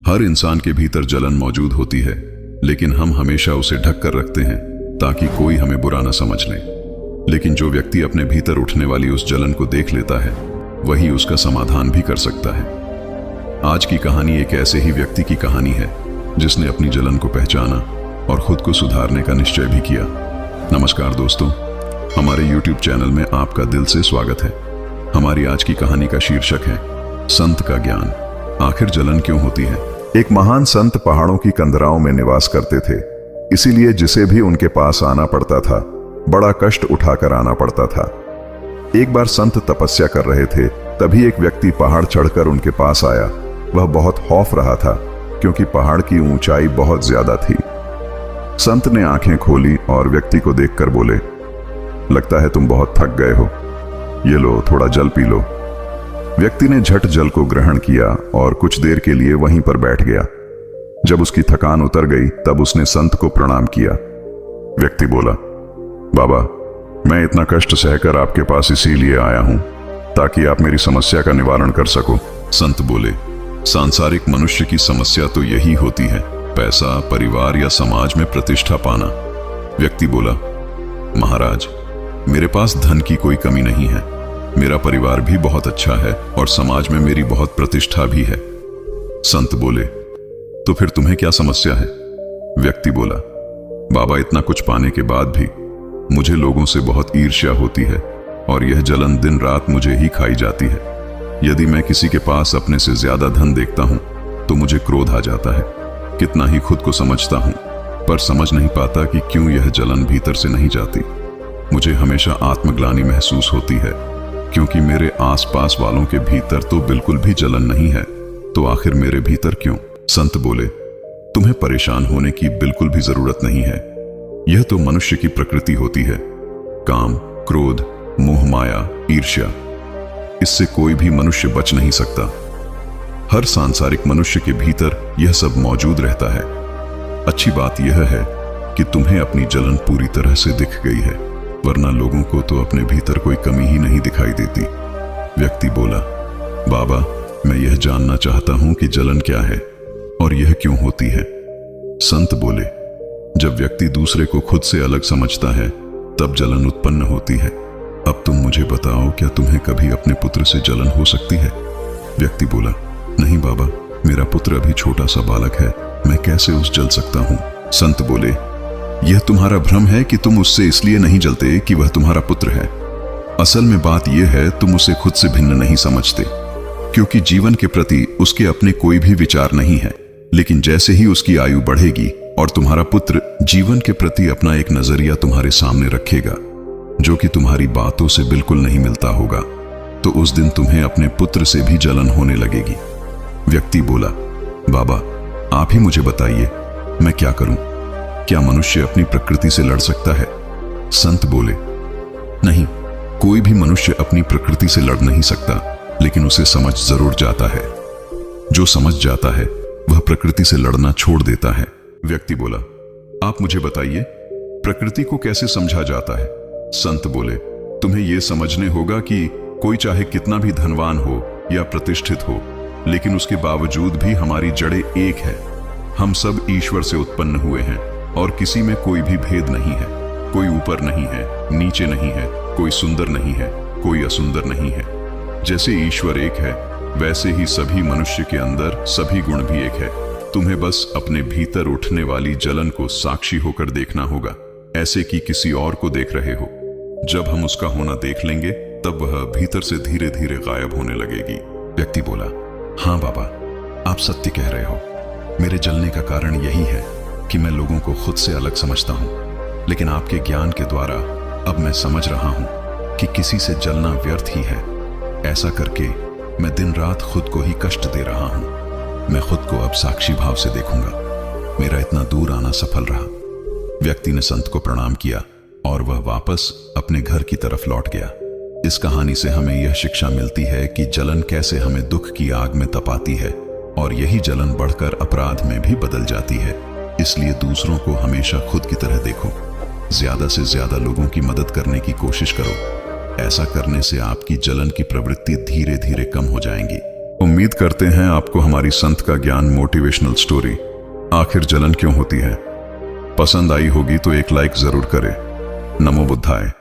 हर इंसान के भीतर जलन मौजूद होती है, लेकिन हम हमेशा उसे ढक कर रखते हैं ताकि कोई हमें बुरा न समझ ले। लेकिन जो व्यक्ति अपने भीतर उठने वाली उस जलन को देख लेता है, वही उसका समाधान भी कर सकता है। आज की कहानी एक ऐसे ही व्यक्ति की कहानी है जिसने अपनी जलन को पहचाना और खुद को सुधारने का निश्चय भी किया। नमस्कार दोस्तों, हमारे YouTube चैनल में आपका दिल से स्वागत है। हमारी आज की कहानी का शीर्षक है संत का ज्ञान। आखिर जलन क्यों होती है? एक महान संत पहाड़ों की कंदराओं में निवास करते थे, इसीलिए जिसे भी उनके पास आना पड़ता था, बड़ा कष्ट उठाकर आना पड़ता था। एक बार संत तपस्या कर रहे थे, तभी एक व्यक्ति पहाड़ चढ़कर उनके पास आया। वह बहुत खौफ रहा था क्योंकि पहाड़ की ऊंचाई बहुत ज्यादा थी। संत ने आंखें खोली और व्यक्ति को देखकर बोले, लगता है तुम बहुत थक गए हो, ये लो थोड़ा जल पी लो। व्यक्ति ने झट जल को ग्रहण किया और कुछ देर के लिए वहीं पर बैठ गया। जब उसकी थकान उतर गई तब उसने संत को प्रणाम किया। व्यक्ति बोला, बाबा, मैं इतना कष्ट सहकर आपके पास इसीलिए आया हूं ताकि आप मेरी समस्या का निवारण कर सको। संत बोले, सांसारिक मनुष्य की समस्या तो यही होती है, पैसा, परिवार या समाज में प्रतिष्ठा पाना। व्यक्ति बोला, महाराज, मेरे पास धन की कोई कमी नहीं है, मेरा परिवार भी बहुत अच्छा है और समाज में मेरी बहुत प्रतिष्ठा भी है। संत बोले, तो फिर तुम्हें क्या समस्या है? व्यक्ति बोला, बाबा, इतना कुछ पाने के बाद भी मुझे लोगों से बहुत ईर्ष्या होती है और यह जलन दिन रात मुझे ही खाई जाती है। यदि मैं किसी के पास अपने से ज्यादा धन देखता हूं तो मुझे क्रोध आ जाता है। कितना ही खुद को समझता हूं, पर समझ नहीं पाता कि क्यों यह जलन भीतर से नहीं जाती। मुझे हमेशा आत्मग्लानि महसूस होती है क्योंकि मेरे आसपास वालों के भीतर तो बिल्कुल भी जलन नहीं है, तो आखिर मेरे भीतर क्यों? संत बोले, तुम्हें परेशान होने की बिल्कुल भी जरूरत नहीं है। यह तो मनुष्य की प्रकृति होती है। काम, क्रोध, मोह, माया, ईर्ष्या, इससे कोई भी मनुष्य बच नहीं सकता। हर सांसारिक मनुष्य के भीतर यह सब मौजूद रहता है। अच्छी बात यह है कि तुम्हें अपनी जलन पूरी तरह से दिख गई है, वरना लोगों को तो अपने भीतर कोई कमी ही नहीं दिखाई देती। व्यक्ति बोला, बाबा, मैं यह जानना चाहता हूं कि जलन क्या है और यह क्यों होती है। संत बोले, जब व्यक्ति दूसरे को खुद से अलग समझता है तब जलन उत्पन्न होती है। अब तुम मुझे बताओ, क्या तुम्हें कभी अपने पुत्र से जलन हो सकती है? व्यक्ति बोला, नहीं बाबा, मेरा पुत्र अभी छोटा सा बालक है, मैं कैसे उस जल सकता हूं? संत बोले, यह तुम्हारा भ्रम है कि तुम उससे इसलिए नहीं जलते कि वह तुम्हारा पुत्र है। असल में बात यह है, तुम उसे खुद से भिन्न नहीं समझते, क्योंकि जीवन के प्रति उसके अपने कोई भी विचार नहीं है। लेकिन जैसे ही उसकी आयु बढ़ेगी और तुम्हारा पुत्र जीवन के प्रति अपना एक नजरिया तुम्हारे सामने रखेगा जो कि तुम्हारी बातों से बिल्कुल नहीं मिलता होगा, तो उस दिन तुम्हें अपने पुत्र से भी जलन होने लगेगी। व्यक्ति बोला, बाबा, आप ही मुझे बताइए, मैं क्या करूं? क्या मनुष्य अपनी प्रकृति से लड़ सकता है? संत बोले, नहीं, कोई भी मनुष्य अपनी प्रकृति से लड़ नहीं सकता, लेकिन उसे समझ जरूर जाता है। जो समझ जाता है वह प्रकृति से लड़ना छोड़ देता है। व्यक्ति बोला, आप मुझे बताइए, प्रकृति को कैसे समझा जाता है? संत बोले, तुम्हें यह समझने होगा कि कोई चाहे कितना भी धनवान हो या प्रतिष्ठित हो, लेकिन उसके बावजूद भी हमारी जड़ें एक है। हम सब ईश्वर से उत्पन्न हुए हैं और किसी में कोई भी भेद नहीं है। कोई ऊपर नहीं है, नीचे नहीं है, कोई सुंदर नहीं है, कोई असुंदर नहीं है। जैसे ईश्वर एक है, वैसे ही सभी मनुष्य के अंदर सभी गुण भी एक है। तुम्हें बस अपने भीतर उठने वाली जलन को साक्षी होकर देखना होगा, ऐसे कि किसी और को देख रहे हो। जब हम उसका होना देख लेंगे तब वह भीतर से धीरे धीरे गायब होने लगेगी। व्यक्ति बोला, हाँ बाबा, आप सत्य कह रहे हो। मेरे जलने का कारण यही है कि मैं लोगों को खुद से अलग समझता हूं, लेकिन आपके ज्ञान के द्वारा अब मैं समझ रहा हूं कि किसी से जलना व्यर्थ ही है। ऐसा करके मैं दिन रात खुद को ही कष्ट दे रहा हूं। मैं खुद को अब साक्षी भाव से देखूंगा। मेरा इतना दूर आना सफल रहा। व्यक्ति ने संत को प्रणाम किया और वह वापस अपने घर की तरफ लौट गया। इस कहानी से हमें यह शिक्षा मिलती है कि जलन कैसे हमें दुख की आग में तपाती है और यही जलन बढ़कर अपराध में भी बदल जाती है। इसलिए दूसरों को हमेशा खुद की तरह देखो। ज्यादा से ज्यादा लोगों की मदद करने की कोशिश करो। ऐसा करने से आपकी जलन की प्रवृत्ति धीरे धीरे कम हो जाएंगी। उम्मीद करते हैं आपको हमारी संत का ज्ञान मोटिवेशनल स्टोरी आखिर जलन क्यों होती है पसंद आई होगी तो एक लाइक जरूर करें। नमो बुद्धाय।